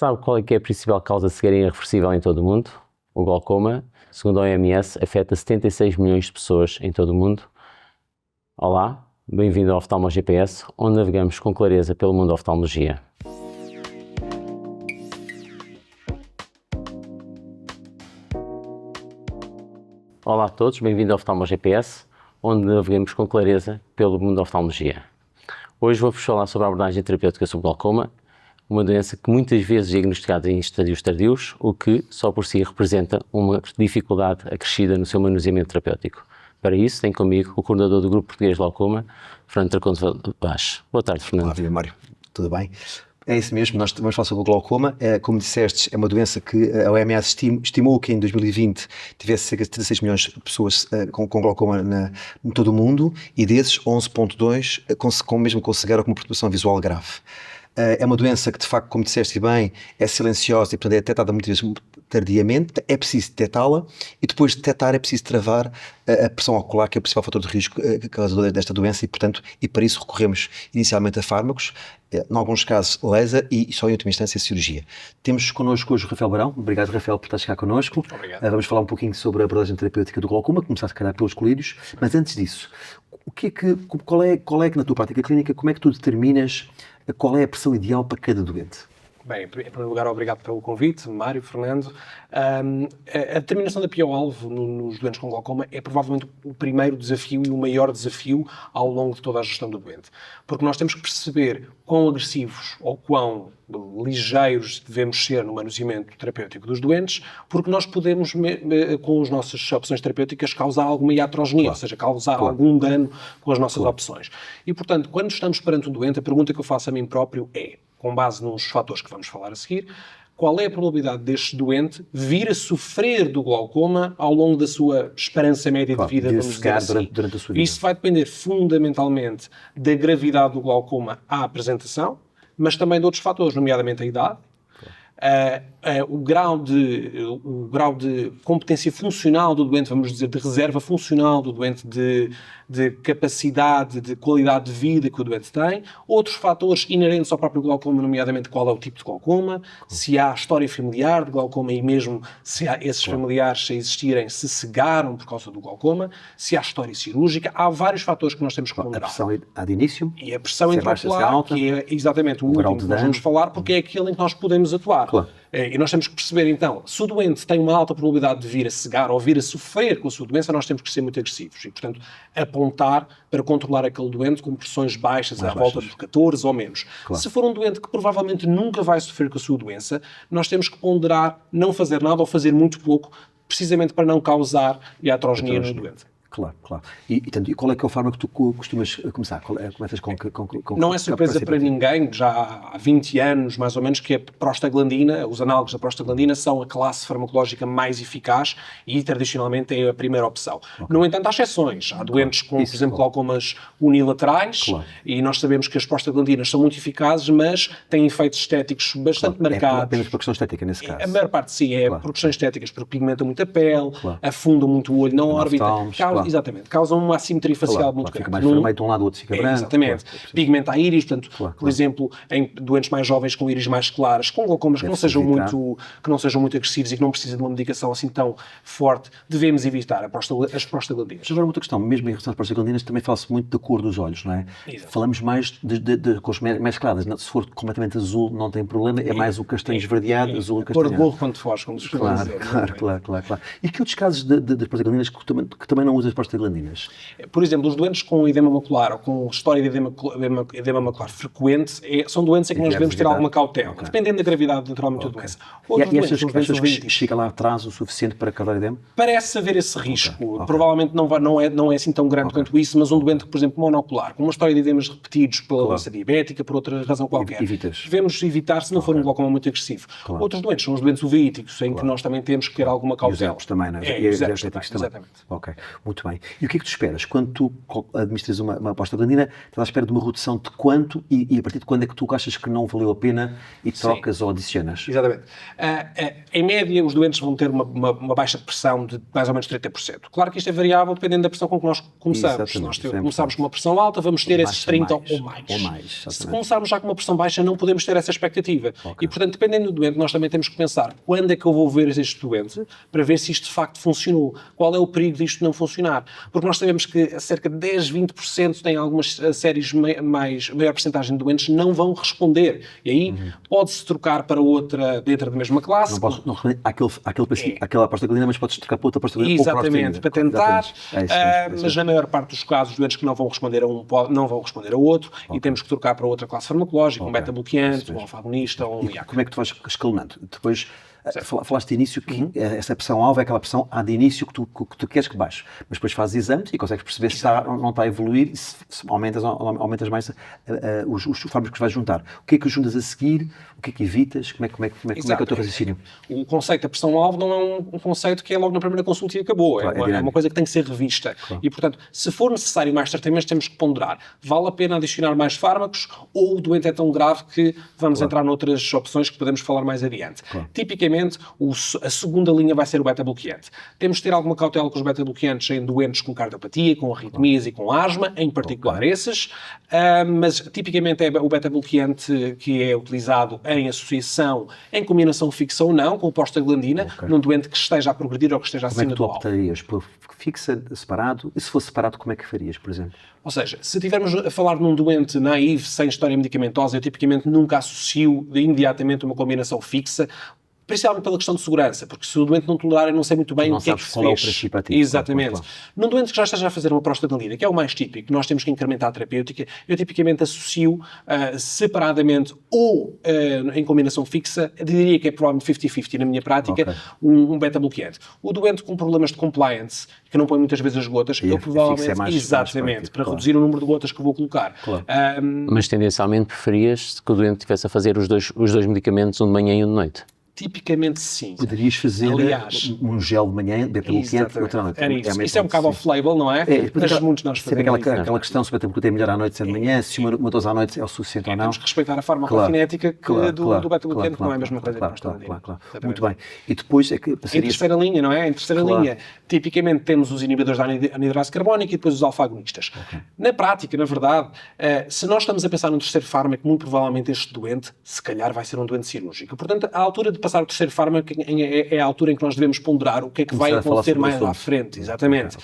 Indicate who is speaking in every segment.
Speaker 1: Sabe qual é que é a principal causa de cegueira irreversível em todo o mundo? O glaucoma, segundo a OMS, afeta 76 milhões de pessoas em todo o mundo. Olá, bem-vindo ao Oftalmo GPS, onde navegamos com clareza pelo mundo da oftalmologia. Olá a todos, bem-vindo ao Oftalmo GPS, onde navegamos com clareza pelo mundo da oftalmologia. Hoje vou-vos falar sobre a abordagem terapêutica sobre glaucoma, uma doença que muitas vezes é diagnosticada em estádios tardios, o que só por si representa uma dificuldade acrescida no seu manuseamento terapêutico. Para isso, tenho comigo o coordenador do Grupo Português de Glaucoma, Fernando Tracón de Vaz. Boa tarde, Fernando.
Speaker 2: Olá, Mário. Tudo bem? É isso mesmo, nós vamos falar sobre o glaucoma. Como disseste, é uma doença que a OMS estimou que em 2020 tivesse cerca de 36 milhões de pessoas com glaucoma em todo o mundo, e desses 11,2 mesmo com cegueira ou com uma perturbação visual grave. É uma doença que, de facto, como disseste bem, é silenciosa e, portanto, é detectada muitas vezes tardiamente. É preciso detectá-la e, depois de detectar, é preciso travar a pressão ocular, que é o principal fator de risco causador desta doença, e, portanto, para isso recorremos inicialmente a fármacos, em alguns casos laser e só em última instância cirurgia. Temos connosco hoje o Rafael Barão. Obrigado, Rafael, por estar cá connosco.
Speaker 3: Obrigado.
Speaker 2: Vamos falar um pouquinho sobre a abordagem terapêutica do glaucoma, começar se calhar pelos colírios, mas antes disso, qual é que na tua prática clínica, como é que tu determinas qual é a pressão ideal para cada doente?
Speaker 3: Bem, em primeiro lugar, obrigado pelo convite, Mário, Fernando. A determinação da PO-alvo nos doentes com glaucoma é provavelmente o primeiro desafio e o maior desafio ao longo de toda a gestão do doente. Porque nós temos que perceber quão agressivos ou quão ligeiros devemos ser no manuseamento terapêutico dos doentes, porque nós podemos, com as nossas opções terapêuticas, causar alguma iatrogenia, ou seja, causar algum dano com as nossas opções. E, portanto, quando estamos perante um doente, a pergunta que eu faço a mim próprio é, com base nos fatores que vamos falar a seguir, qual é a probabilidade deste doente vir a sofrer do glaucoma ao longo da sua esperança média de vida, vamos dizer assim.
Speaker 2: Durante a sua vida.
Speaker 3: Isso vai depender fundamentalmente da gravidade do glaucoma à apresentação, mas também de outros fatores, nomeadamente a idade, o grau de competência funcional do doente, vamos dizer, de reserva funcional do doente, de capacidade, de qualidade de vida que o doente tem, outros fatores inerentes ao próprio glaucoma, nomeadamente qual é o tipo de glaucoma, se há história familiar de glaucoma e mesmo se há esses familiares, se existirem, se cegaram por causa do glaucoma, se há história cirúrgica, há vários fatores que nós temos que ponderar.
Speaker 2: A pressão há de início,
Speaker 3: e a pressão intraocular, que é exatamente o último que nós vamos falar, porque é aquele em que nós podemos atuar.
Speaker 2: Claro.
Speaker 3: E nós temos que perceber, então, se o doente tem uma alta probabilidade de vir a cegar ou vir a sofrer com a sua doença, nós temos que ser muito agressivos e, portanto, apontar para controlar aquele doente com pressões baixas, à volta de 14 ou menos.
Speaker 2: Claro.
Speaker 3: Se for um doente que provavelmente nunca vai sofrer com a sua doença, nós temos que ponderar não fazer nada ou fazer muito pouco, precisamente para não causar iatrogenia no doente.
Speaker 2: Claro. E qual é que é o fármaco que tu costumas começar? Começas com
Speaker 3: não é surpresa para ninguém, já há 20 anos, mais ou menos, que a prostaglandina, os análogos da prostaglandina, são a classe farmacológica mais eficaz e, tradicionalmente, é a primeira opção. No entanto, há exceções. Há doentes com, por exemplo, glaucomas unilaterais, e nós sabemos que as prostaglandinas são muito eficazes, mas têm efeitos estéticos bastante marcados.
Speaker 2: É apenas por questão estética, nesse caso?
Speaker 3: A maior parte, sim, é por questões estéticas, porque pigmentam muito a pele, afundam muito o olho na órbita. Exatamente, causam uma assimetria facial muito grande.
Speaker 2: Fica mais vermelho de um lado, o outro fica branco.
Speaker 3: Exatamente. Pigmenta a íris, portanto, por exemplo, em doentes mais jovens com íris mais claras, com glaucomas que não sejam muito agressivos e que não precisem de uma medicação assim tão forte, devemos evitar as prostaglandinas.
Speaker 2: Agora, outra questão, mesmo em relação às prostaglandinas, também fala-se muito da cor dos olhos, não é?
Speaker 3: Exato.
Speaker 2: Falamos mais de cores mais claras. Se for completamente azul, não tem problema, é mais o castanho esverdeado, azul e castanho.
Speaker 3: Cor de burro quando foge, como se costuma dizer.
Speaker 2: Claro. E que outros casos de prostaglandinas que também não usas prostaglandinas?
Speaker 3: Por exemplo, os doentes com edema macular ou com história de edema macular frequente são doentes em que nós devemos ter alguma cautela, dependendo da gravidade, naturalmente, da doença.
Speaker 2: E achas que chega lá atrás o suficiente para causar edema?
Speaker 3: Parece haver esse risco. Provavelmente não é assim tão grande quanto isso, mas um doente, por exemplo, monocular, com uma história de edemas repetidos pela doença diabética, por outra razão qualquer, devemos evitar se não for um glaucoma muito agressivo. Outros doentes são os doentes uveíticos, em que nós também temos que ter alguma cautela.
Speaker 2: E os herpes também, não é?
Speaker 3: Exatamente.
Speaker 2: Ok, muito Muito bem. E o que é que tu esperas? Quando tu administras uma prostaglandina, estás à espera de uma redução de quanto e a partir de quando é que tu achas que não valeu a pena e trocas ou adicionas?
Speaker 3: Exatamente. Em média, os doentes vão ter uma baixa de pressão de mais ou menos 30%. Claro que isto é variável dependendo da pressão com que nós começamos. Se nós começarmos com uma pressão alta, vamos ter esses 30 ou mais. Se começarmos já com uma pressão baixa, não podemos ter essa expectativa. E, portanto, dependendo do doente, nós também temos que pensar quando é que eu vou ver este doente para ver se isto de facto funcionou. Qual é o perigo disto não funcionar? Porque nós sabemos que cerca de 10, 20% em algumas séries maior porcentagem de doentes não vão responder. E aí pode-se trocar para outra dentro da mesma classe.
Speaker 2: Não posso aquela prostaglandina, mas podes trocar para outra prostaglandina.
Speaker 3: Exatamente, para tentar, mas na maior parte dos casos, os doentes que não vão responder a um não vão responder a outro e temos que trocar para outra classe farmacológica, um beta-bloqueante, um alfa-agonista ou um IAC.
Speaker 2: Como é que tu vais escalonando? Depois, falaste de início que essa pressão-alvo é aquela pressão de início que tu queres que baixe, mas depois fazes exames e consegues perceber se não está a evoluir e se aumentas mais os fármacos que vais juntar. O que é que juntas a seguir? O que é que evitas? Como é que é o teu raciocínio?
Speaker 3: O conceito da pressão-alvo não é um conceito que é logo na primeira consulta e acabou.
Speaker 2: Claro,
Speaker 3: é uma coisa que tem que ser revista. Claro. E, portanto, se for necessário mais tratamentos, temos que ponderar. Vale a pena adicionar mais fármacos ou o doente é tão grave que vamos entrar noutras opções que podemos falar mais adiante. Claro. Tipicamente, a segunda linha vai ser o beta-bloqueante. Temos de ter alguma cautela com os beta-bloqueantes em doentes com cardiopatia, com arritmias e com asma, em particular esses, mas tipicamente é o beta-bloqueante que é utilizado em associação, em combinação fixa ou não, com o prostaglandina, num doente que esteja a progredir ou que esteja acima do alvo.
Speaker 2: Como é que tu optarias? Por fixa, separado? E se fosse separado, como é que farias, por exemplo?
Speaker 3: Ou seja, se estivermos a falar num doente naive, sem história medicamentosa, eu tipicamente nunca associo imediatamente uma combinação fixa, principalmente pela questão de segurança, porque se o doente não tolerar, eu não sei muito bem o que é que se fez. Exatamente. Claro. Num doente que já esteja a fazer uma prostaglandina, que é o mais típico, nós temos que incrementar a terapêutica, eu tipicamente associo separadamente ou em combinação fixa, eu diria que é provavelmente 50-50 na minha prática, um beta-bloqueante. O doente com problemas de compliance, que não põe muitas vezes as gotas, eu provavelmente, exatamente, para reduzir o número de gotas que vou colocar.
Speaker 1: Claro. Mas tendencialmente preferias que o doente estivesse a fazer os dois medicamentos, um de manhã e um de noite?
Speaker 3: Tipicamente sim.
Speaker 2: Poderias fazer um gel de manhã, beta-bloqueante e outro à noite.
Speaker 3: Era isso. Isso é um bocado off-label, não é? Mas muitos nós fazemos
Speaker 2: aquela questão se o beta-bloqueante é melhor à noite, se é de manhã, se uma dose à noite é o suficiente ou não.
Speaker 3: Temos que respeitar a farmacokinética do beta-bloqueante, que não é a mesma coisa.
Speaker 2: Claro. Muito bem. E depois é que passaria...
Speaker 3: Em terceira linha, não é? Em terceira linha, tipicamente temos os inibidores da anidrase carbónica e depois os alfa-agonistas. Na prática, na verdade, se nós estamos a pensar num terceiro fármaco, muito provavelmente este doente, se calhar vai ser um doente cirúrgico. Portanto, a altura de passar o terceiro fármaco é a altura em que nós devemos ponderar o que é que vai acontecer mais à frente. Exatamente.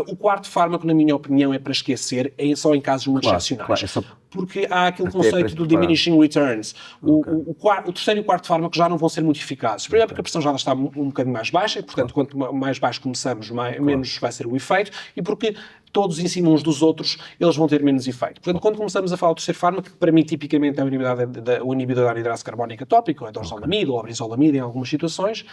Speaker 3: O quarto fármaco, na minha opinião, é para esquecer, só em casos muito excepcionais. Porque há aquele conceito do diminishing returns. O terceiro e o quarto fármaco já não vão ser muito eficazes. Primeiro porque a pressão já está um bocadinho mais baixa, e, portanto, quanto mais baixo começamos, menos vai ser o efeito, e porque todos em cima uns dos outros, eles vão ter menos efeito. Portanto, quando começamos a falar do terceiro fármaco, que para mim tipicamente é o inibidor da anidrase carbónica tópico, é dorzolamida ou a brisolamida em algumas situações,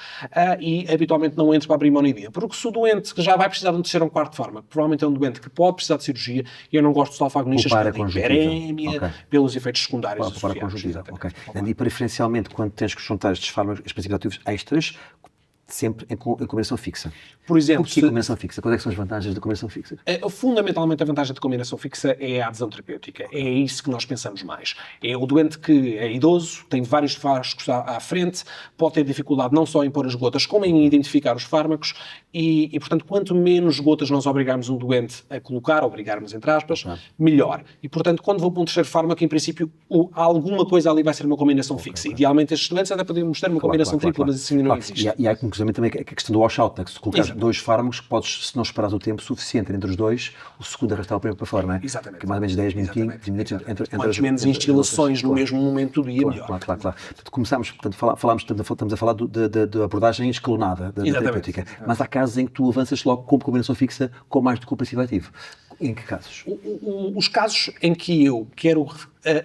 Speaker 3: e habitualmente não entra para a brimonidina. Porque se o doente que já vai precisar de um terceiro ou um quarto fármaco, provavelmente é um doente que pode precisar de cirurgia, e eu não gosto dos alfa-agonistas pela hiperémia, pelos efeitos secundários associados.
Speaker 2: E preferencialmente, quando tens que juntar estes fármacos, estes princípios ativos extras, sempre em combinação fixa.
Speaker 3: Por exemplo,
Speaker 2: Porquê combinação fixa? Quais é que são as vantagens da combinação fixa?
Speaker 3: Fundamentalmente, a vantagem da combinação fixa é a adesão terapêutica. É isso que nós pensamos mais. É o doente que é idoso, tem vários fármacos à frente, pode ter dificuldade não só em pôr as gotas, como em identificar os fármacos e portanto, quanto menos gotas nós obrigarmos um doente a colocar, obrigarmos entre aspas, melhor. E, portanto, quando vou para um terceiro fármaco, em princípio, alguma coisa ali vai ser uma combinação fixa. Idealmente, estes doentes até podemos ter uma combinação tripla, mas isso ainda não existe.
Speaker 2: E há, inclusive, também a questão do washout, que se colocares dois fármacos, podes, se não esperares o tempo suficiente entre os dois, o segundo arrastar o primeiro para fora, não é?
Speaker 3: Exatamente.
Speaker 2: Que mais ou menos 10 minutos entre
Speaker 3: quanto menos instalações no mesmo momento do dia, melhor.
Speaker 2: Claro. Portanto, começámos, estamos a falar da abordagem escalonada, da terapêutica. Mas há casos em que tu avanças logo com combinação fixa, com mais do que o princípio ativo. Em que casos?
Speaker 3: Os casos em que eu quero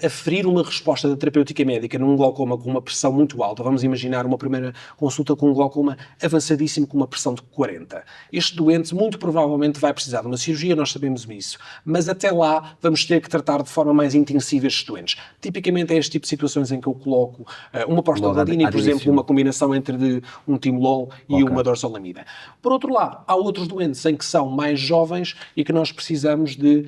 Speaker 3: a ferir uma resposta da terapêutica médica num glaucoma com uma pressão muito alta, vamos imaginar uma primeira consulta com um glaucoma avançadíssimo com uma pressão de 40. Este doente muito provavelmente vai precisar de uma cirurgia, nós sabemos isso, mas até lá vamos ter que tratar de forma mais intensiva estes doentes. Tipicamente é este tipo de situações em que eu coloco uma prostaglandina e, por exemplo, uma combinação entre um timolol e uma dorzolamida. Por outro lado, há outros doentes em que são mais jovens e que nós precisamos de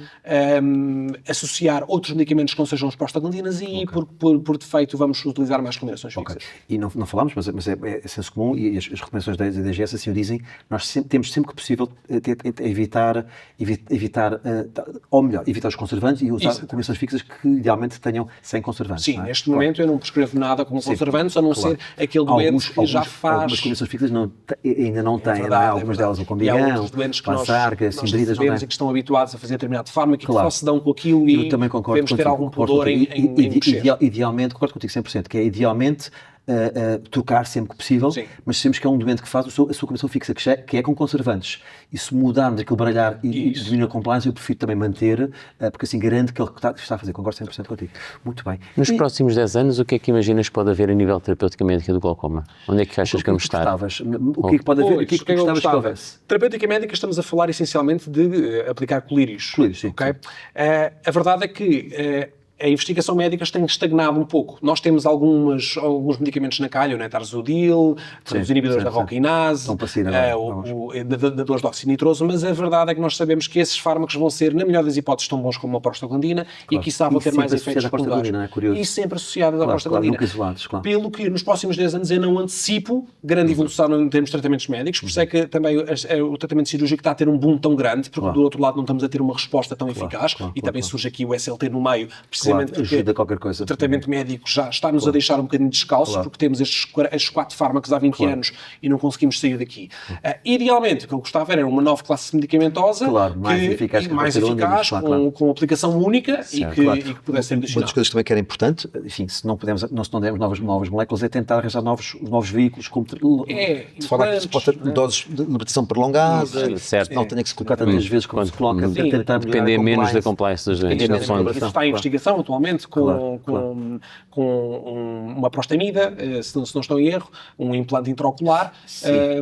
Speaker 3: associar outros medicamentos que não sejam as prostaglandinas e aí, por defeito, vamos utilizar mais combinações fixas.
Speaker 2: E não falámos, mas é senso comum e as recomendações da DGS assim o dizem, nós temos sempre que possível evitar os conservantes e usar combinações fixas que idealmente tenham sem conservantes.
Speaker 3: Sim, neste momento eu não prescrevo nada com conservantes, a não ser aquele doente que já faz...
Speaker 2: Algumas combinações fixas ainda não têm,
Speaker 3: verdade,
Speaker 2: algumas delas o
Speaker 3: e há
Speaker 2: combinam,
Speaker 3: outros doentes que nós
Speaker 2: sindridas não
Speaker 3: sabemos
Speaker 2: têm.
Speaker 3: e que estão habituados a fazer determinado fármaco e que só se dão com aquilo e
Speaker 2: também concordo
Speaker 3: devemos ter algum pudor em mexer.
Speaker 2: Idealmente, concordo contigo 100%, que é idealmente trocar sempre que possível, mas sabemos que é um doente que faz a sua combinação fixa, que é com conservantes. E se mudarmos aquilo baralhar e diminuir a compliance, eu prefiro também manter, porque assim garante que ele está a fazer. Concordo 100% contigo. Muito bem.
Speaker 1: Nos próximos 10 anos, o que é que imaginas que pode haver a nível terapêutica médica do glaucoma? Onde é que achas que vamos estar?
Speaker 2: O que é que pode haver? O que é que gostavas que houvesse?
Speaker 3: Terapêutica médica, estamos a falar essencialmente de aplicar colírios.
Speaker 2: Colírios, sim.
Speaker 3: Okay? A verdade é que a investigação médica tem estagnado um pouco. Nós temos alguns medicamentos na calha, o netarzodil, os inibidores da roquinase, da dorsinitroso, mas a verdade é que nós sabemos que esses fármacos vão ser, na melhor das hipóteses, tão bons como a prostaglandina e quiçá vão ter mais efeitos secundários. E sempre associados à prostaglandina.
Speaker 2: Nunca isolados, claro.
Speaker 3: Pelo que nos próximos 10 anos eu não antecipo grande evolução em termos de tratamentos médicos, por isso é que também o tratamento cirúrgico está a ter um boom tão grande, porque do outro lado não estamos a ter uma resposta tão eficaz e também surge aqui o SLT no meio, precisamente porque
Speaker 2: ajuda qualquer coisa.
Speaker 3: O tratamento médico já está-nos a deixar um bocadinho descalços, porque temos estes 4 fármacos há 20 anos e não conseguimimos sair daqui. Idealmente, o que eu gostava era uma nova classe medicamentosa
Speaker 2: mais eficaz,
Speaker 3: com aplicação única e que pudesse ser medicinal.
Speaker 2: Uma das coisas que também que era importante, enfim, se não dermos novas moléculas, é tentar arranjar novos veículos como de forma que se possa ter doses de libertação prolongada, não tenha que se colocar tantas vezes como se coloca,
Speaker 1: depender menos da compliance dos doentes.
Speaker 3: Isso está em investigação atualmente com uma prostamida, se não estou em erro, um implante intraocular.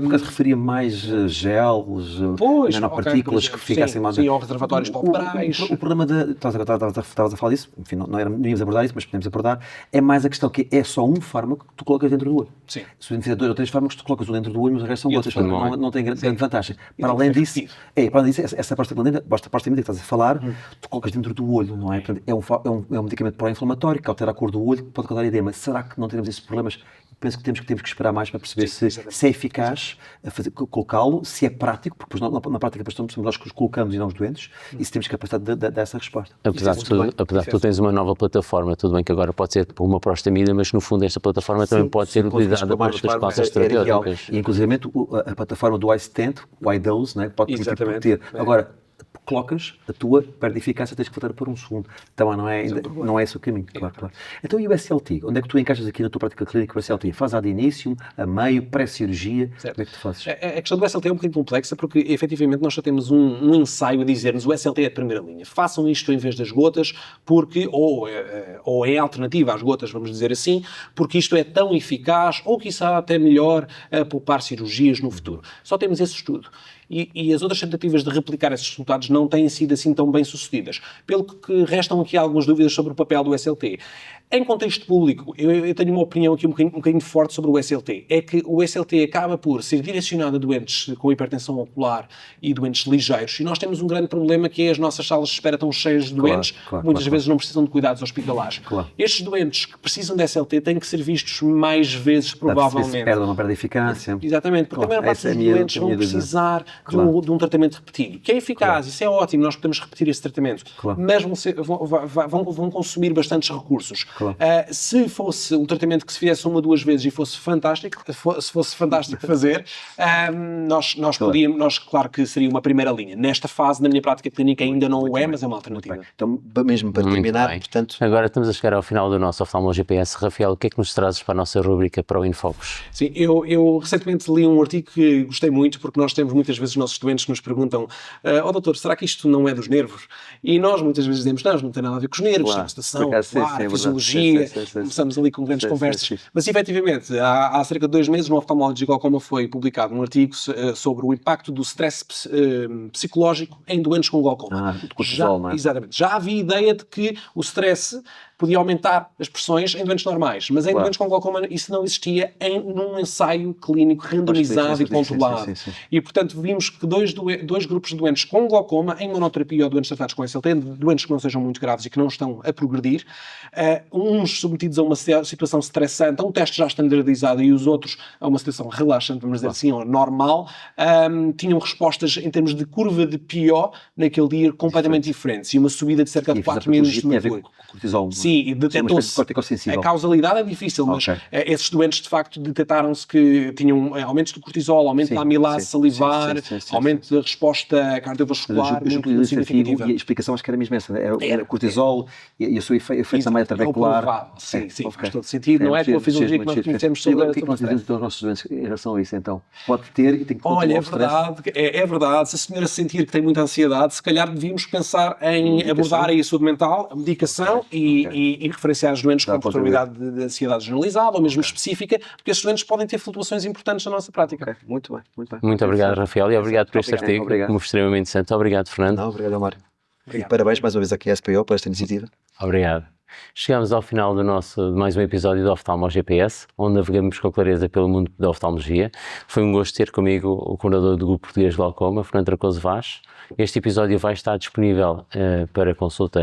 Speaker 2: Porque se referia mais gelos, nanopartículas que ficassem mais...
Speaker 3: Sim, ou reservatórios palpebrais.
Speaker 2: O problema estavas a falar disso, enfim, não íamos abordar isso, mas podemos abordar, é mais a questão que é só um fármaco que tu colocas dentro do olho.
Speaker 3: Sim.
Speaker 2: Se fizer 2 ou 3 fármacos, tu colocas um dentro do olho, mas o resto são gotas, não tem grande vantagem. Para além disso, essa prostaglandina que estás a falar, tu colocas dentro do olho, não é? Portanto, é um medicamento pró-inflamatório que altera a cor do olho, que pode causar edema. Será que não teremos esses problemas? Penso que temos que esperar mais para perceber se é eficaz colocá-lo, se é prático, porque na prática somos nós que os colocamos e não os doentes, e se temos capacidade dessa resposta.
Speaker 1: Apesar de tu tens uma nova plataforma, tudo bem que agora pode ser por uma prostamida, mas no fundo esta plataforma também pode ser utilizada por outras classes terapêuticas.
Speaker 2: E inclusive a plataforma do iStent, o iDose, né, pode ter. Agora, colocas, a tua perde eficácia, tens que voltar por um segundo. Então não é esse o caminho, claro. Então e o SLT? Onde é que tu encaixas aqui na tua prática clínica o SLT? Faz de início, a meio, pré-cirurgia? Como é que tu fazes?
Speaker 3: A questão do SLT é um bocadinho complexa porque efetivamente nós só temos um ensaio a dizer-nos o SLT é a primeira linha. Façam isto em vez das gotas, porque, ou é alternativa às gotas, vamos dizer assim, porque isto é tão eficaz, ou quiçá até melhor, a poupar cirurgias no futuro. Só temos esse estudo. E as outras tentativas de replicar esses resultados não têm sido assim tão bem sucedidas. Pelo que restam aqui algumas dúvidas sobre o papel do SLT. Em contexto público, eu tenho uma opinião aqui um bocadinho forte sobre o SLT. É que o SLT acaba por ser direcionado a doentes com hipertensão ocular e doentes ligeiros. E nós temos um grande problema que é as nossas salas de espera estão cheias de doentes, muitas vezes não precisam de cuidados hospitalares. Estes doentes que precisam de SLT têm que ser vistos mais vezes, provavelmente.
Speaker 2: Não perde eficácia.
Speaker 3: Exatamente, porque a maior parte dos doentes vão precisar de um tratamento repetido, que é eficaz, isso é ótimo, nós podemos repetir esse tratamento, mas vão consumir bastantes recursos.
Speaker 2: Claro.
Speaker 3: Se fosse um tratamento que se fizesse uma, 2 vezes e fosse fantástico, se fosse fantástico fazer, nós, claro que seria uma primeira linha. Nesta fase, na minha prática clínica, ainda não o é, mas é uma alternativa.
Speaker 2: Então, mesmo para
Speaker 1: Muito
Speaker 2: terminar,
Speaker 1: bem.
Speaker 2: portanto,
Speaker 1: Agora estamos a chegar ao final do nosso Oftalmo GPS. Rafael, o que é que nos trazes para a nossa rubrica para o Infocus?
Speaker 3: Sim, eu recentemente li um artigo que gostei muito, porque nós temos muitas vezes os nossos doentes que nos perguntam doutor, será que isto não é dos nervos? E nós muitas vezes dizemos, não tem nada a ver com os nervos,
Speaker 2: Claro,
Speaker 3: a estação,
Speaker 2: por acaso, sim,
Speaker 3: claro,
Speaker 2: sim, é
Speaker 3: a
Speaker 2: verdade.
Speaker 3: fisiologia,
Speaker 2: Sim.
Speaker 3: começamos ali com grandes conversas.
Speaker 2: Sim.
Speaker 3: Mas efetivamente, há cerca de 2 meses no Ophthalmology Glaucoma foi publicado um artigo sobre o impacto do stress psicológico em doentes com glaucoma.
Speaker 2: de cortisol, não é?
Speaker 3: Exatamente. Já havia ideia de que o stress podia aumentar as pressões em doentes normais, mas em doentes com glaucoma isso não existia num ensaio clínico randomizado e controlado.
Speaker 2: Sim.
Speaker 3: E, portanto, vimos que dois grupos de doentes com glaucoma, em monoterapia ou doentes tratados com SLT, doentes que não sejam muito graves e que não estão a progredir, uns submetidos a uma situação estressante, a um teste já standardizado, e os outros a uma situação relaxante, vamos dizer assim, ou normal, tinham respostas em termos de curva de PO naquele dia completamente diferentes, e uma subida de cerca de 4 minutos de mercúrio.
Speaker 2: Cortisol.
Speaker 3: Sim, e detectou-se. A causalidade é difícil, mas esses doentes de facto detectaram-se que tinham aumentos do cortisol, aumento da amilase salivar, aumento da resposta cardiovascular muito significativa.
Speaker 2: E a explicação acho que era mesmo essa, era cortisol e a sua efeito também trabecular.
Speaker 3: Sim, faz todo sentido, não é? Com a fisiologia que nós conhecemos sobre
Speaker 2: o que é que nós dizemos aos nossos doentes em relação a isso, então? Pode ter e tem que controlar o stress.
Speaker 3: É verdade. Se a senhora sentir que tem muita ansiedade, se calhar devíamos pensar em abordar aí a saúde mental, a medicação e referenciar os doentes com probabilidade de ansiedade generalizada ou mesmo específica, porque esses doentes podem ter flutuações importantes na nossa prática.
Speaker 2: Muito bem.
Speaker 1: Muito obrigado, Rafael, e obrigado por este artigo, como extremamente interessante. Obrigado, Fernando.
Speaker 2: Obrigado, Mário. E parabéns mais uma vez aqui à SPO por esta iniciativa.
Speaker 1: Obrigado. Chegamos ao final de mais um episódio do Oftalmo GPS, onde navegamos com clareza pelo mundo da oftalmologia. Foi um gosto ter comigo o coordenador do Grupo Português de Glaucoma, Fernando Raposo Vaz. Este episódio vai estar disponível para consulta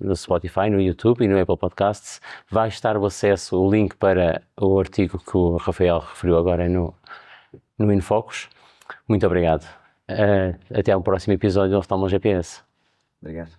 Speaker 1: no Spotify, no YouTube e no Apple Podcasts. Vai estar o link para o artigo que o Rafael referiu agora no Infocus. Muito obrigado. Até ao próximo episódio do Oftalmo GPS.
Speaker 2: Obrigado.